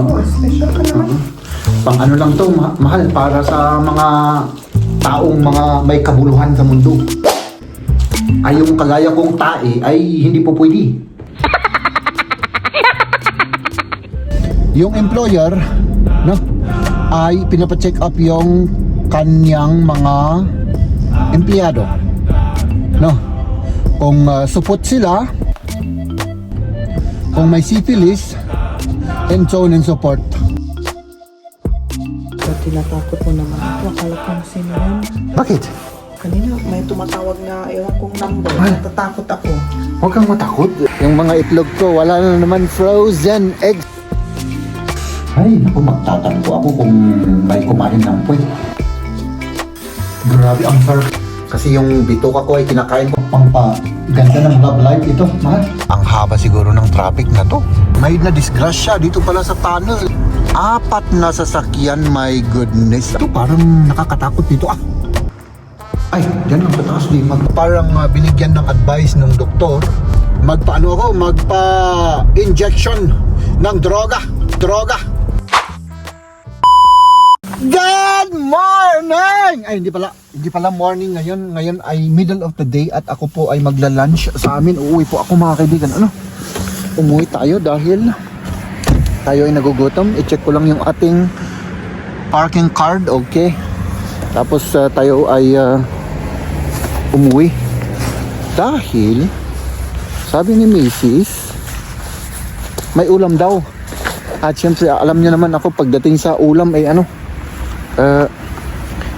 Oh, special ka naman. Pang ano lang to, mahal para sa mga taong mga may kabuluhan sa mundo. Ay yung kagaya kong tae ay hindi po pwede. Yung employer, no, ay pinapacheck up yung kanyang mga empleyado, no, kung supot sila, kung may syphilis, and so on and so forth. So, tinatakot mo naman ako. Akala ko na sino yan. Bakit? Kanina, may tumatawag na ewan kong number. Ay. Natatakot ako. Huwag kang matakot. Yung mga itlog ko, wala na naman frozen eggs. Ay, naku, magtatanong ako kung may kumain ng puwet. Grabe ang sarap. Kasi yung bituka ko ay kinakain ko pang ganda ng love life ito, mahal. Ang haba siguro ng traffic na to. May na disgrasya dito pala sa tunnel. 4 na sasakyan, my goodness. Ito parang nakakatakot dito Ay, dyan ang pataas din. Parang binigyan ng advice ng doktor. Magpa-injection ng droga. Good morning! Ay, hindi pala morning ngayon. Ngayon ay middle of the day at ako po ay magla-lunch sa amin. Uuwi po ako, mga kaibigan. Umuwi tayo dahil tayo ay nagugutom. I-check ko lang yung ating parking card, okay? Tapos tayo ay umuwi. Dahil sabi ni Mrs. may ulam daw. At syempre alam niyo naman ako pagdating sa ulam ay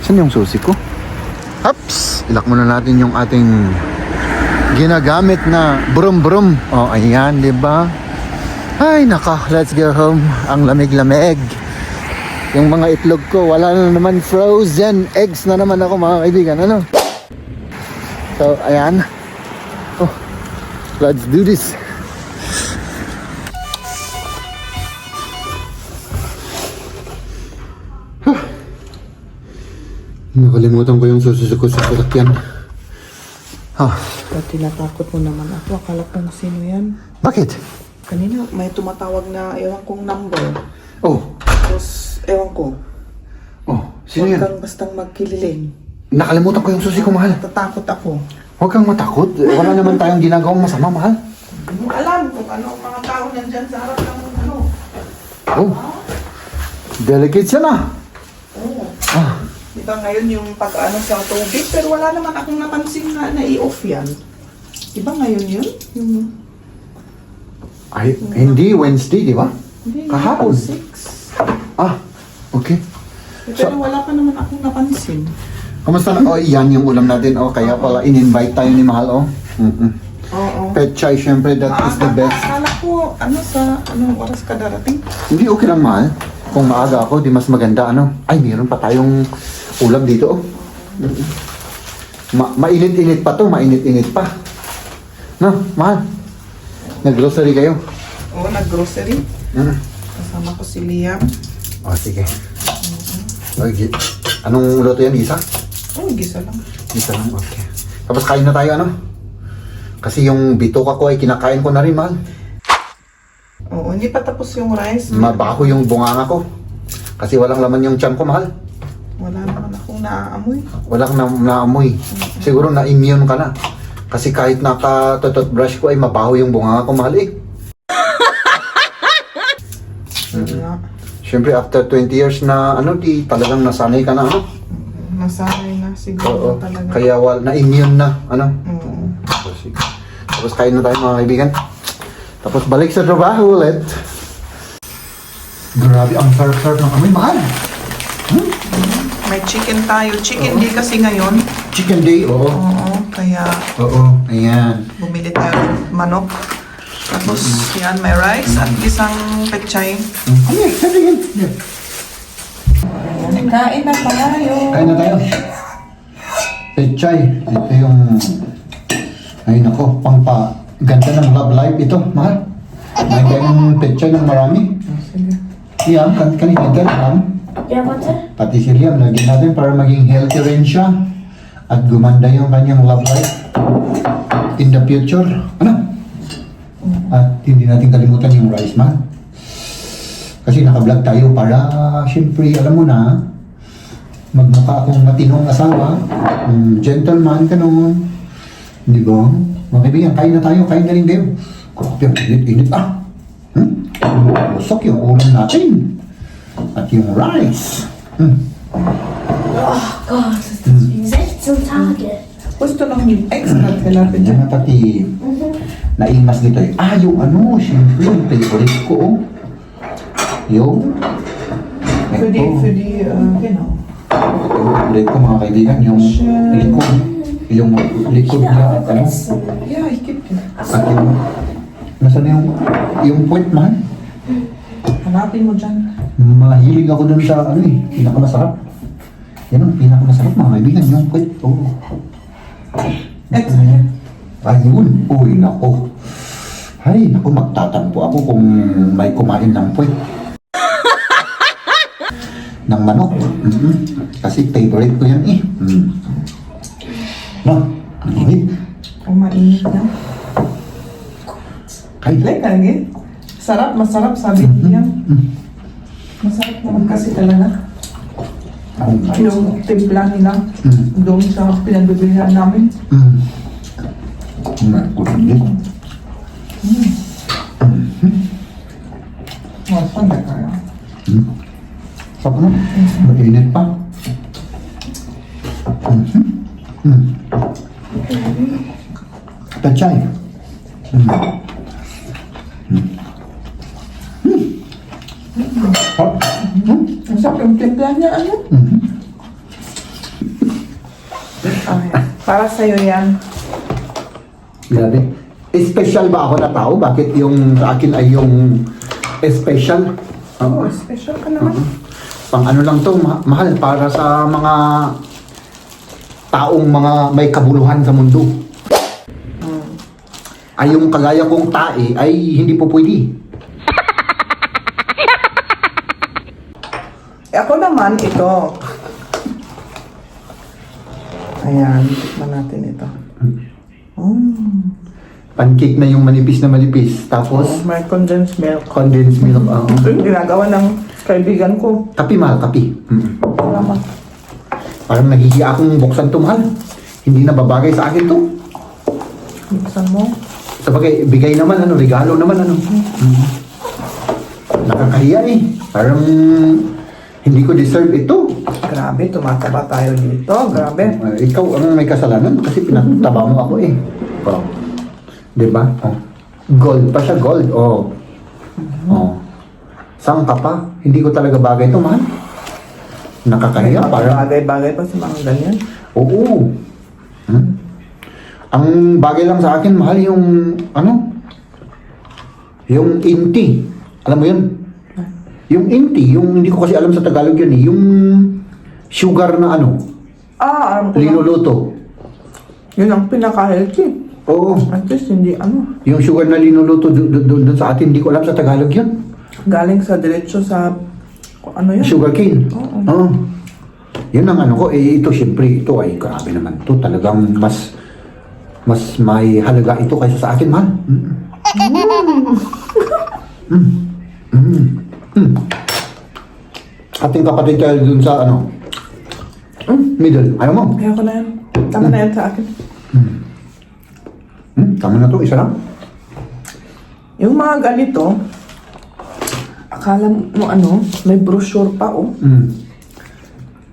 saan yung susi ko? Ups! Ilak muna natin yung ating ginagamit na brum. Oh, ayan, di ba? Ay, naka, let's go home. Ang lamig-lamig. Yung mga itlog ko, wala na naman frozen eggs na naman ako, mga kaibigan. So, ayan. Oh, let's do this. Nakalimutan ko yung susi ko sa sasakyan. So, tinatakot mo naman ako. Akala ko na sino yan. Bakit? Kanina, may tumatawag na ewan kong number. Oh, Tapos, ewan ko. sino Huwag yan? kang bastang magkililing. Nakalimutan ko yung susi ko, mahal. Natatakot ako. Huwag kang matakot. Wala naman tayong ginagawang masama, mahal. Hindi mo alam kung ano ang mga tao nandyan sa harap ng ano. Oh, delicate yan Oo. Ah, Diba ngayon yung pag-ano sa tubig, pero wala naman akong napansin na i-off yan. Diba ngayon yun? Yung, ay, hindi Wednesday, di ba? hindi, Kahapon. 6. Okay. Pero wala pa naman akong napansin. Kamusta na? Yan yung ulam natin. Kaya pala in-invite tayo ni Mahal, Oo. Pet chai, syempre, that is the best. Akala ko, anong oras ka darating? Hindi, okay lang, Mahal. Kung maaga ako, di mas maganda, Ay, meron pa tayong ulam dito, mainit-init pa to, mainit-init pa. No, Mahal? Nag-grocery kayo? Oo, nag-grocery. Kasama ko si Liam. Sige. Okay. Anong luto yan, Gisa? Oo, gisa lang. Gisa lang, okay. Tapos kain na tayo, Kasi yung bituka ko ay kinakain ko na rin, Mahal. Oo, hindi pa tapos yung rice. Mabaho yung bunganga ko. Kasi walang laman yung tiyan ko, Mahal. Wala naman akong naaamoy. Walang naamoy. Siguro na-immune ka na. Kasi kahit naka-toothbrush ko ay mabaho yung bunganga ko, Mahal, Nga. Siyempre, after 20 years na, di talagang nasanay ka na, Nasanay na Oo. siguro talaga. Kaya na-immune na, Oo. Sige. Tapos kain na tayo, mga kaibigan. Tapos balik sa trabaho ulit. Grabe, ang sarap-sarap ng amoy, Mahal. May chicken tayo. Chicken day kasi ngayon. Chicken day, oo. Oo, kaya Oo, ayan. bumili tayo ng manok. Tapos yan, may rice at isang pechay. Ano yan? Ano yan? Kain na tayo. Kain na tayo. Pechay. Ito yung... Ay nako, ganda ng love life ito, Mahal. May kayong pechay ng marami. Sige. Liam, kanina ka naman. Yeah, what's it? Pati si Liam, lagyan natin para maging healthy rin siya. At gumanda yung kanyang love life in the future. At hindi natin kalimutan yung rice, Mahal. Kasi naka-vlog tayo para, syempre, alam mo na, magmukha akong matinong asawa, gentleman, ganun. Di ba? Mga kaibigan, kain na tayo, kain na rin kayo. Grabe, ang init-init Busok yung ulam natin. At yung rice. Oh God, exact on target. Gusto lang yung extra natin dyan. Diyan pati naimas dito eh. Yung ano, syempre, yung favorite ko. Yung Pwede, Yung favorite ko mga kaibigan, yung likod. Yung likod na, ano? Yeah, I keep it. At nasaan yung puwet man? Hanapin mo dyan. Mahilig ako dun sa, pinakamasarap. Yan ang pinakamasarap mga kaibigan, yung puwet. Extra. Ayun. Uy, nako. Ay, nako, magtatampo ako kung may kumain ng puwet. Ng manok. Kasi favorite ko yan eh. No, ang init. Mainit na. Kain. Like lagi. Sarap, masarap, sabi niya. Masarap naman kasi talaga. Yung timpla nila doon sa pinagbibilihan namin. Masarap na kaya. Sarap na. Mainit pa. Pechay. Ang sarap yung timpla niya, ano? Ay, para sa'yo yan. Grabe. Special ba ako na tao? Bakit yung sa akin ay yung special? Oh, special ka naman. Pang ano lang to, mahal para sa mga taong mga may kabuluhan sa mundo. Ay yung kagaya kong tae ay hindi po pwede. Ako naman, ito. Ayan, tikman natin ito. Pancake na yung manipis na manipis. Tapos, May condensed milk. condensed milk. Ito yung ginagawa ng kaibigan ko. Kapi mahal, kapi. Salamat. Parang nahihiya akong buksan to mahal. Hindi na babagay sa akin to. Buksan mo. Sabagay, bigay naman, regalo naman, Nakakahiya eh. Parang hindi ko deserve ito. Grabe, tumataba tayo dito. Grabe. Ikaw ang may kasalanan kasi pinataba mo ako eh. Oh. Diba? Oh. Gold pa siya, gold. Oh. Oh. Saan ka pa? Hindi ko talaga bagay ito, mahal. Nakakahiya. Parang, Bagay-bagay pa sa mga ganyan. oo. Ang bagay lang sa akin, mahal, yung, yung inti. Alam mo yun? Yung inti, yung hindi ko kasi alam sa Tagalog yun eh. Yung sugar na Alam ko na. linuluto. Yun ang pinaka-healthy. Oo. At least hindi Yung sugar na linuluto doon sa atin, hindi ko alam sa Tagalog yun. galing sa diretso sa yan? Sugar cane. Oo. Yun ang ko. Ito syempre, ito ay grabe naman to. Talagang mas may halaga ito kaysa sa akin, man. Ating kapatid tayo dun sa middle. Ayaw mo? Kaya ko na yan. Tama na yan sa akin. Tama na to, isa lang. Yung mga ganito, akala mo may brochure pa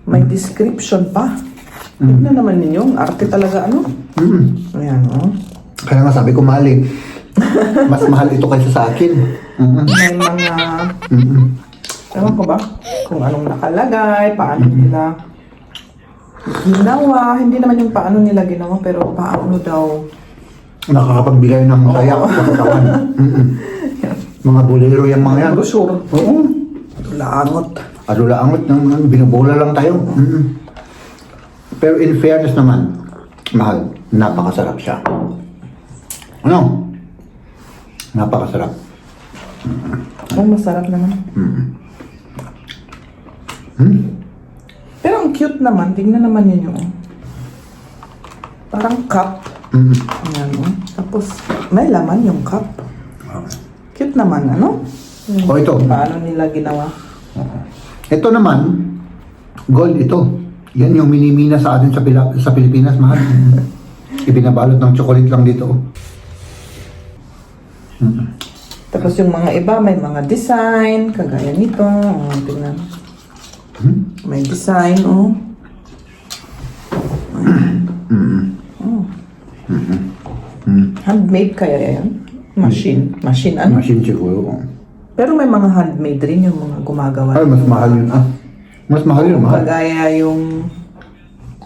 May description pa. Tignan naman ninyo, ang arte talaga Ayan Kaya nga sabi ko, mali. Mas mahal ito kaysa sa akin. May mga, ewan ko ba, kung anong nakalagay, paano nila ginawa. Hindi naman yung paano nila ginawa, pero paano daw. Nakakapagbigay ng saya sa katawan. Mga bolero yung mga yan. Brochure. Oo. Langot. Alula-angot ng binubola lang tayo. Pero in fairness naman, mahal, napakasarap siya. Napakasarap. Masarap naman. Pero ang cute naman, tingnan naman yun yung parang cup. Ayan Tapos may laman yung cup. Cute naman, O ito. Paano nila ginawa? Ito naman, gold ito. Yan yung minimina sa atin sa Pilipinas, mahal. Ibinabalot ng chocolate lang dito. Tapos yung mga iba, may mga design, kagaya nito. Oh, tingnan. May design, oh. Oh. Handmade kaya yan? Machine. Machine, ano? Machine siguro. Pero may mga handmade rin yung mga gumagawa. Ay, mas mahal yun ah. Mas mahal yun, mahal. Kagaya yung,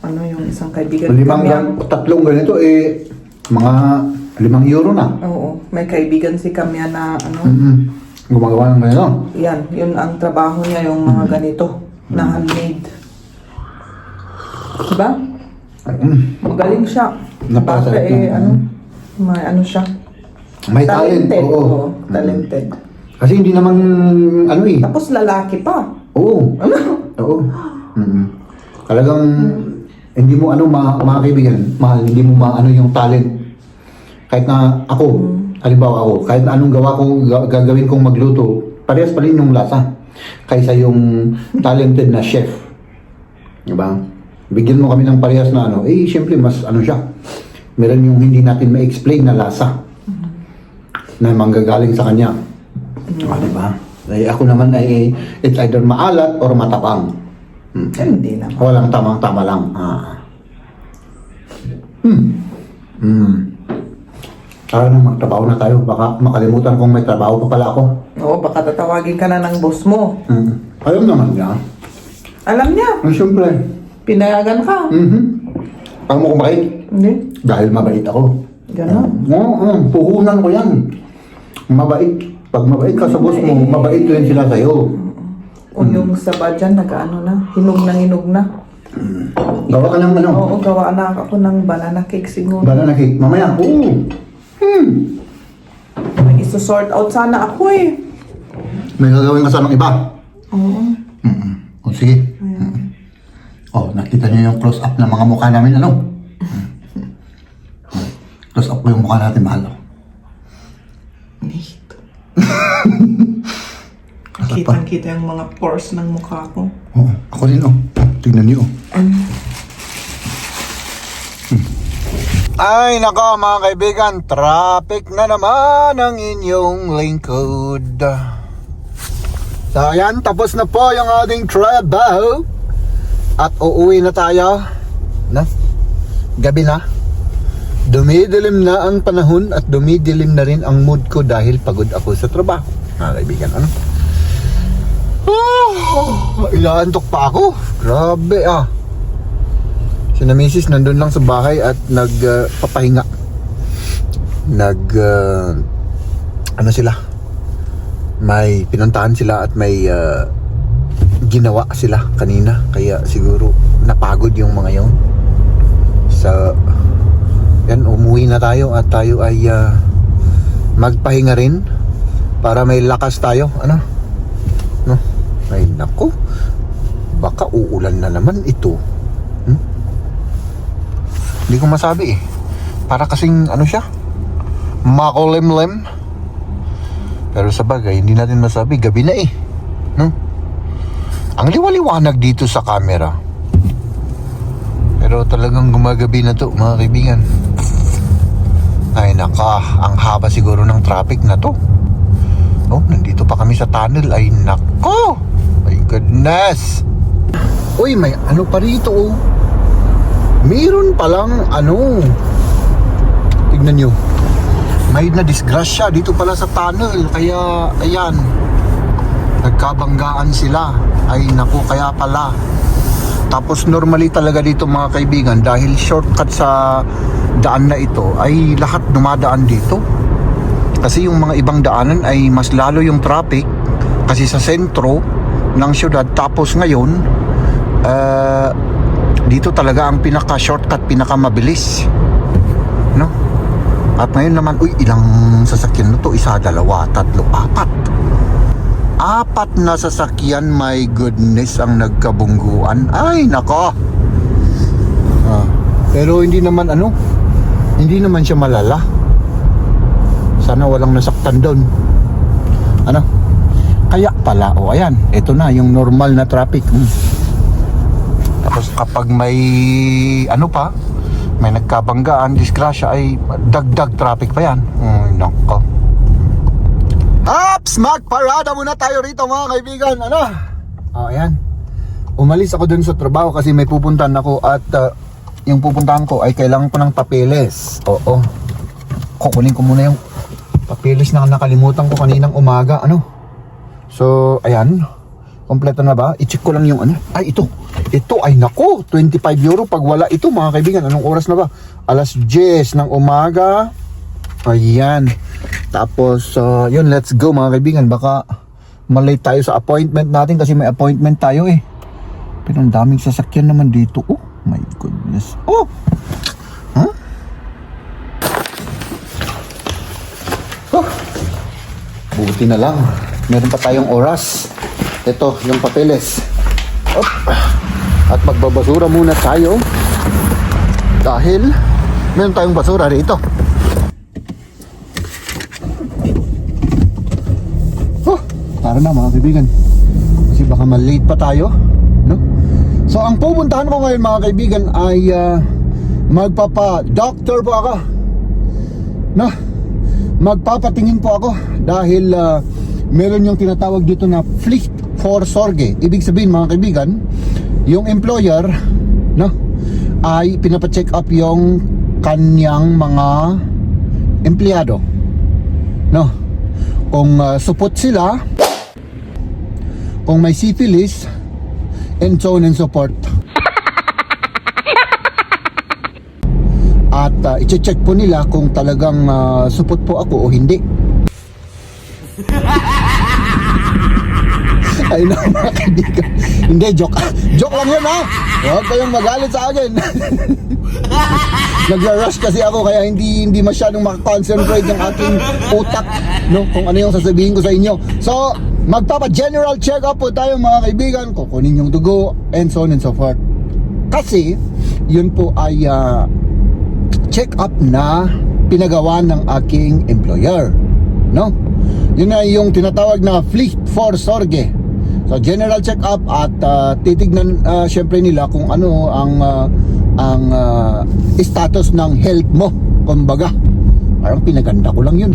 ano yung isang kaibigan. Tatlong ganito eh, mga 5 euro na. Oo, may kaibigan si Kamya na ano, Gumagawa ng ganito. yan, yun ang trabaho niya, yung mga ganito, na handmade. Diba? Magaling siya. Napakasarap Basta ng- ano, may ano siya. May talent, Talented, oo. oo, talented. Kasi hindi naman, ano eh. Tapos lalaki pa. Oo. Ano? Oo. Talagang, hindi mo ano, mga kaibigan, mahal, hindi mo maano yung talent. Kahit na ako, halimbawa ako, kahit na anong gawa ko, gagawin kong magluto, parehas pa rin yung lasa. Kaysa yung talented na chef. Diba? Bigyan mo kami ng parehas na ano, eh, syempre, mas ano siya. Meron yung hindi natin ma-explain na lasa. Na manggagaling sa kanya. Diba? Eh, ako naman ay, it's either maalat or matapang. Hindi naman. Walang tamang-tama lang. Tara na, magtrabaho na tayo. Baka makalimutan kong may trabaho pa pala ako. Oo, baka tatawagin ka na ng boss mo. Alam naman niya. Alam niya, Siyempre. pinayagan ka. Alam mo kung bakit? Hindi. Dahil mabait ako. Ganon. Puhunan ko yan. Mabait. Pag mabait ka sa boss mo, mabait rin sila sa'yo. O yung sa badyan, nag-ano na, hinog na. Gawa ka ng ano? Oo, gawa na ako ng banana cake siguro. Banana cake. Mamaya. Oo. May iso-sort out sana ako eh. May gagawin ka sa ng iba. Oo. O sige. Oh, nakita niyo yung close-up ng mga mukha namin, ano? Close-up ko yung mukha natin, mahal. Kitang-kita yung mga pores ng mukha ko. Oo, ako din, oh. Tignan niyo, oh. Ay, nako mga kaibigan, traffic na naman ang inyong lingkod. So, ayan, tapos na po yung ating trabaho. At uuwi na tayo. Na? Gabi na. Dumidilim na ang panahon at dumidilim na rin ang mood ko dahil pagod ako sa trabaho. Mga kaibigan, ano? Inaantok pa ako. Grabe ah. Si na misis nandun lang sa bahay at nagpapahinga. Ano sila? May pinuntahan sila at may ginawa sila kanina. Kaya siguro napagod yung mga yun. So, yan, umuwi na tayo at tayo ay magpahinga rin para may lakas tayo. Ano? No? Ay nako, baka uulan na naman ito. Hindi ko masabi eh. Para kasing ano siya, makulimlim. Pero sa bagay, hindi natin masabi, gabi na eh. No? Ang liwaliwanag dito sa camera. Pero talagang gumagabi na to, mga kaibigan. Ay naka, ang haba siguro ng traffic na to. Oh, nandito pa kami sa tunnel. Ay nako, my goodness. Uy, may ano pa rito oh. Meron palang ano. Tignan nyo. May na-disgrasya dito pala sa tunnel. Kaya, ayan. Nagkabanggaan sila. Ay naku, kaya pala. Tapos normally talaga dito mga kaibigan, dahil shortcut sa daan na ito, ay lahat dumadaan dito. Kasi yung mga ibang daanan ay mas lalo yung traffic. Kasi sa sentro ng syudad. Tapos ngayon, dito talaga ang pinaka-shortcut, pinaka-mabilis. No? At ngayon naman, uy, ilang sasakyan na to? Isa, dalawa, tatlo, apat. Apat na sasakyan, my goodness, ang nagkabungguan. Ay, nako. Pero hindi naman ano, hindi naman siya malala. Sana walang nasaktan doon. Ano? Kaya pala, o ayan, ito na yung normal na traffic. Tapos kapag may ano pa, may nagkabanggaan, disgrasya, ay dagdag traffic pa yan. Nako. Ups! Magparada muna tayo rito mga kaibigan. Ano? O ayan. Umalis ako dun sa trabaho kasi may pupuntahan ako at yung pupuntahan ko ay kailangan ko ng papeles. Oo. Kukunin ko muna yung papeles na nakalimutan ko kaninang umaga. Ano? So, ayan. Kompleto na ba? I-check ko lang yung ano. Ay, ito. Ito ay nako. 25 euro pag wala ito mga kaibigan. Anong oras na ba? Alas 10 ng umaga. Ayan. Tapos, yun. Let's go mga kaibigan. Baka malate tayo sa appointment natin kasi may appointment tayo eh. Pero ang daming sasakyan naman dito. Oh, my goodness. Oh! Huh? Oh! Buti na lang. Meron pa tayong oras. Ito, yung papeles. Op. At magbabasura muna tayo. Dahil meron tayong basura rito. Oh! Tara na mga kaibigan. Kasi baka malate pa tayo. No? So ang pupuntahan ko ngayon mga kaibigan ay magpapa-doctor po ako. No? Magpapatingin po ako dahil meron yung tinatawag dito na Pflicht for Sorge. Ibig sabihin mga kaibigan, yung employer no, ay pinapacheck up yung kanyang mga empleyado. No? Kung supot sila, kung may syphilis, and so on and so forth. At i-check po nila kung talagang supot po ako o hindi. Ay na mga kaibigan. Hindi, joke. Joke lang yun ha. Huwag kayong magalit sa akin. Nagla-rush kasi ako kaya hindi masyadong makakonsentrate yung aking utak, no, kung ano yung sasabihin ko sa inyo. So, magpapa-general check-up po tayo mga kaibigan. Kukunin yung dugo and so on and so forth. Kasi, yun po ay check-up na pinagawa ng aking employer. No? Yun ay yung tinatawag na Pflicht for Sorge. So, general check-up at titignan syempre nila kung ano ang status ng health mo. Kumbaga, parang pinaganda ko lang yun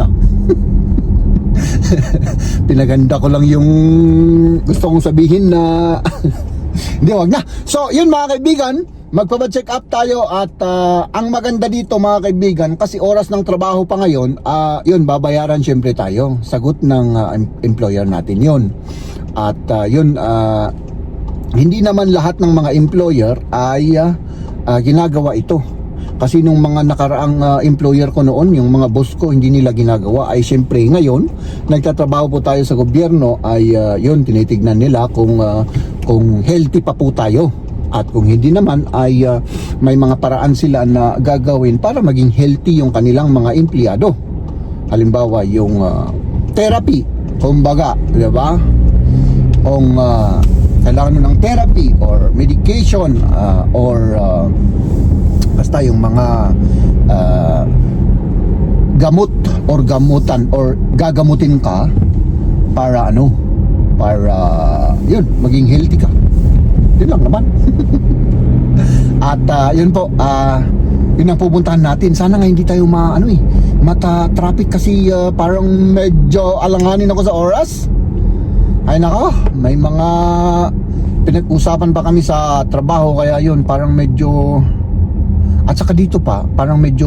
pinaganda ko lang yung gusto kong sabihin na hindi, wag na. So yun mga kaibigan, magpapa-check up tayo at ang maganda dito mga kaibigan, kasi oras ng trabaho pa ngayon, yun, babayaran syempre tayo, sagot ng employer natin yun. At yun, hindi naman lahat ng mga employer ay ginagawa ito. Kasi nung mga nakaraang employer ko noon, yung mga boss ko, hindi nila ginagawa. Ay syempre ngayon, nagtatrabaho po tayo sa gobyerno, ay yun, tinitignan nila kung healthy pa po tayo. At kung hindi naman, ay may mga paraan sila na gagawin para maging healthy yung kanilang mga empleyado. Halimbawa, yung therapy, kumbaga, di ba? Kung kailangan mo ng therapy or medication or basta yung mga gamot or gamutan or gagamutin ka para ano, para yun, maging healthy ka. Yun lang naman. At yun po, yun ang pupuntahan natin. Sana nga hindi tayo mata-traffic kasi parang medyo alanganin ako sa oras. Ay nako, may mga pinag-usapan pa kami sa trabaho kaya yun, parang medyo. At saka dito pa, parang medyo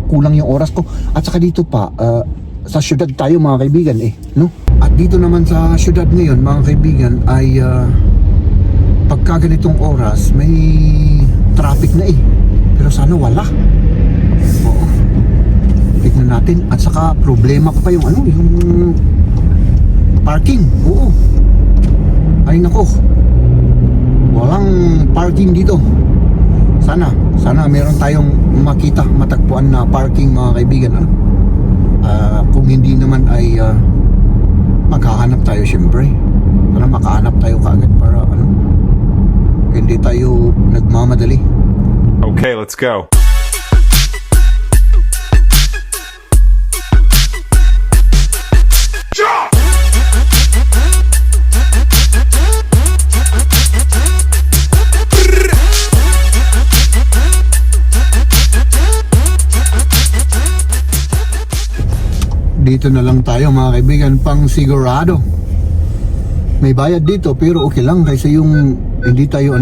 kulang yung oras ko. At saka dito pa, sa syudad tayo mga kaibigan no? At dito naman sa syudad ngayon mga kaibigan ay pagka ganitong oras may traffic na pero sana wala. Oo. Tignan natin. At saka problema ko pa yung yung parking. Oo. Ay nako, walang parking dito. Sana meron tayong matagpuan na parking mga kaibigan. Kung hindi naman ay maghahanap tayo syempre. Para makahanap tayo kaagad para hindi tayo nagmamadali. Okay, let's go. dito na lang tayo mga kaibigan, pang sigurado. May bayad dito pero okay lang kaysa yung hindi tayo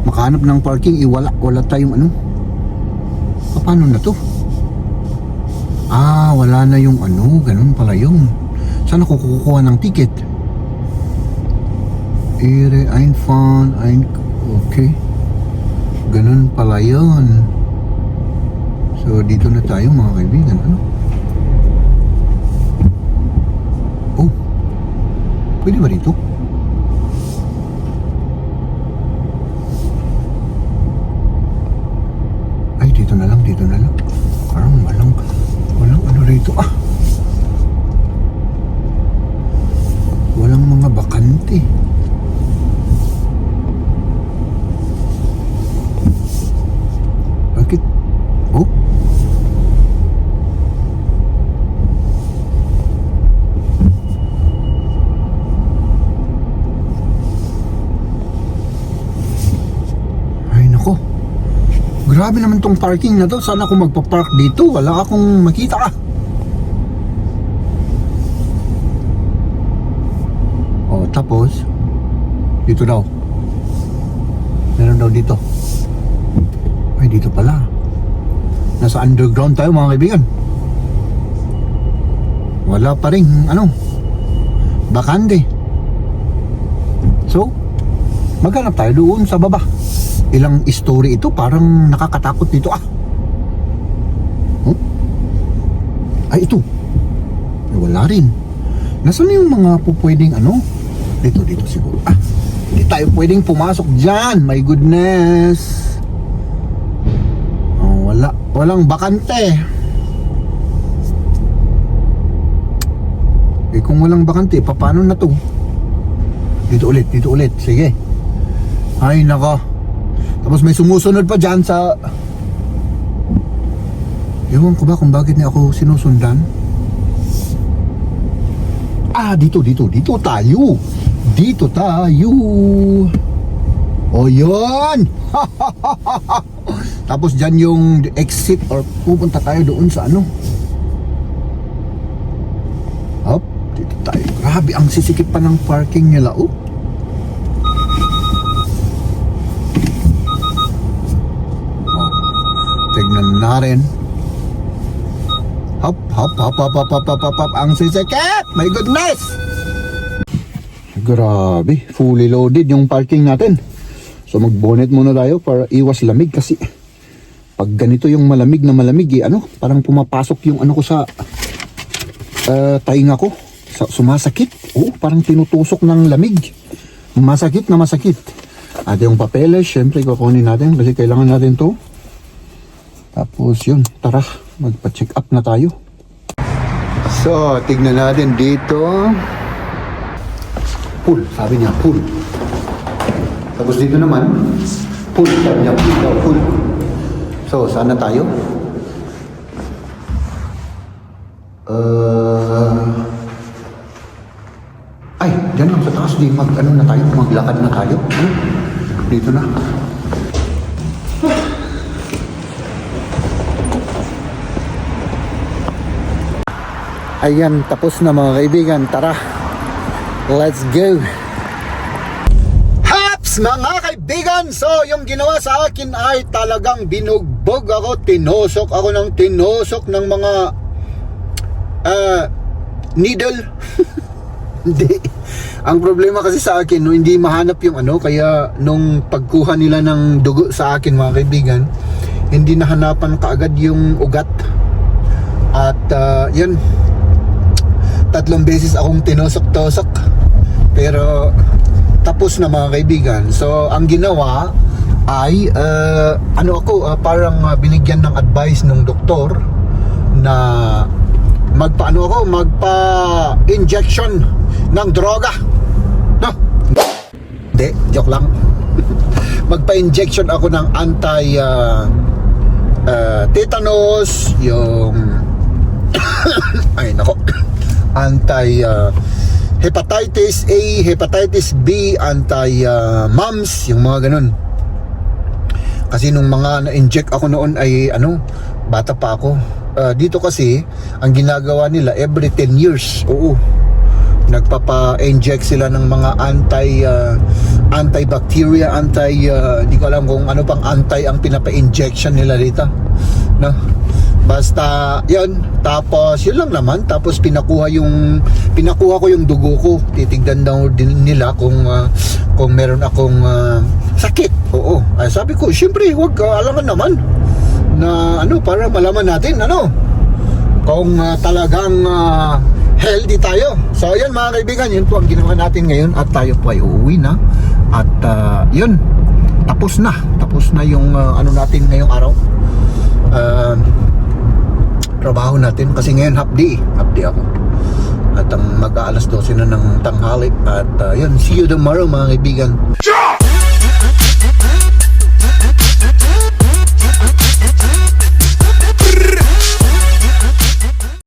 makahanap ng parking, wala tayong paano na to? Wala na yung ganun pala yun. Saan ako kukuha ng ticket? Okay, ganun pala yun. So dito na tayo mga kaibigan. Pwede ba dito? Ay, dito na lang. Parang walang rito. Walang mga bakante. Bakit? Grabe naman tong parking na to. Saan ako magpa-park dito? Wala akong makita. Tapos dito daw. Meron daw dito. Ay, dito pala. Nasa underground tayo mga kaibigan. Wala pa rin bakante. So maghanap tayo doon sa baba. Ilang story ito, parang nakakatakot dito. Ay, ito. Wala rin. Nasaan yung mga pupwedeng dito siguro. Hindi tayo pwedeng pumasok dyan. My goodness. Walang bakante. Kung walang bakante, paano na to? Dito ulit. Sige. Ay, nako. Tapos may sumusunod pa dyan sa... Ewan ko ba kung bakit niya ako sinusundan? Dito tayo. O yun. Tapos dyan yung exit or pupunta tayo doon sa Hop, dito tayo. Grabe, ang sisikip pa ng parking nila. Tignan natin. Hop. Ang sisikip. My goodness. Grabe, fully loaded yung parking natin. So mag-bonnet muna tayo para iwas lamig kasi pag ganito yung malamig, parang pumapasok yung ko sa tainga ko. Sumasakit. Parang tinutusok ng lamig. Masakit. At yung papeles, syempre kukunin natin kasi kailangan natin to. Tapos yun, tara, magpa-check up na tayo. So, tignan natin dito. Pool, sabi niya, pool. Tapos dito naman, pool, sabi niya, pool. So, saan na tayo? Ay, dyan lang sa taas, maglakad na tayo. Dito na. Ayan, tapos na mga kaibigan. Tara, let's go. Haps mga kaibigan! So, yung ginawa sa akin ay talagang binugbog ako. Tinosok ako ng mga needle. Hindi. Ang problema kasi sa akin, hindi mahanap yung kaya nung pagkuha nila ng dugo sa akin mga kaibigan, hindi nahanapan kaagad yung ugat. At yun, 3 beses akong tinosok-tosok pero tapos na mga kaibigan. So ang ginawa ay parang binigyan ng advice ng doktor na magpa-injection ng droga. No? Hindi, joke lang. Magpa-injection ako ng tetanus, yung hepatitis A, hepatitis B, mumps, yung mga ganun. Kasi nung mga na-inject ako noon ay bata pa ako. Dito kasi ang ginagawa nila every 10 years. Oo. Nagpapa-inject sila ng mga antibacteria, di ko alam kung ano pang ang pinapa-injection nila dito. No? Basta, yun. Tapos, yun lang naman. Tapos, pinakuha ko yung dugo ko. Titignan daw din nila kung meron akong sakit. Oo. Ay, sabi ko, syempre, huwag alangan naman na para malaman natin, kung talagang healthy tayo. So, yun mga kaibigan, yun po ang ginawa natin ngayon at tayo po ay uuwi na. At, yun. Tapos na yung natin ngayong araw. Trabaho natin kasi ngayon half day ako at ang mag-aalas 12 na ng tanghali at yun, see you tomorrow mga kaibigan.